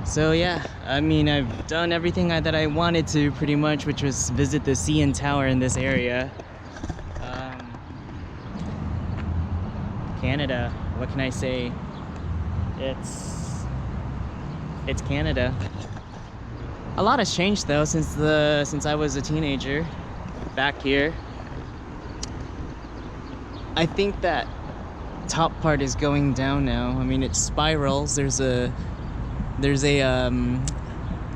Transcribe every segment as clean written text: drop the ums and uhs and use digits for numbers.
So yeah, I mean, I've done everything that I wanted to pretty much, which was visit the CN Tower in this area. Canada, what can I say? It's Canada. A lot has changed though since I was a teenager back here. I think that top part is going down now. I mean, it spirals. There's a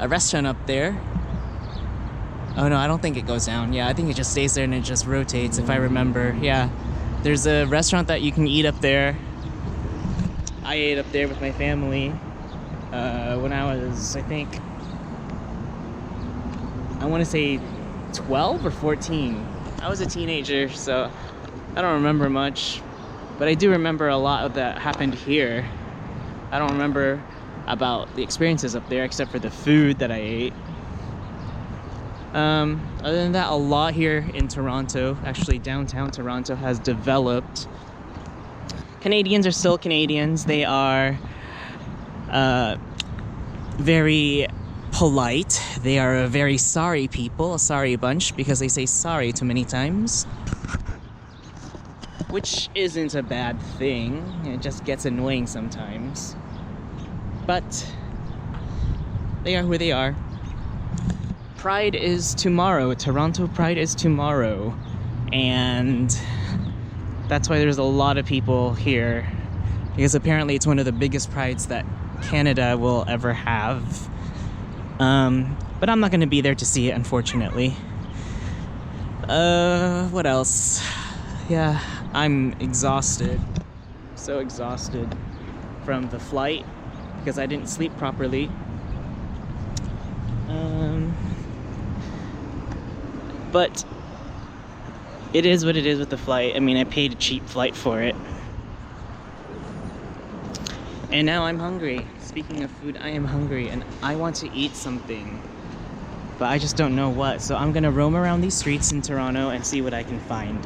restaurant up there. Oh no, I don't think it goes down. Yeah, I think it just stays there and it just rotates, if I remember. Yeah, there's a restaurant that you can eat up there. I ate up there with my family when I was, I think, I want to say 12 or 14. I was a teenager, so I don't remember much, but I do remember a lot of that happened here. I don't remember about the experiences up there except for the food that I ate. Other than that, a lot here in Toronto, actually downtown Toronto, has developed. Canadians are still Canadians. They are very polite. They are a very sorry people, a sorry bunch, because they say sorry too many times. Which isn't a bad thing. It just gets annoying sometimes. But they are who they are. Pride is tomorrow. Toronto Pride is tomorrow. And that's why there's a lot of people here. Because apparently it's one of the biggest prides that Canada will ever have. But I'm not going to be there to see it, unfortunately. What else? Yeah, I'm exhausted. So exhausted from the flight because I didn't sleep properly. But it is what it is with the flight. I mean, I paid a cheap flight for it. And now I'm hungry. Speaking of food, I am hungry and I want to eat something. But I just don't know what. So I'm gonna roam around these streets in Toronto and see what I can find.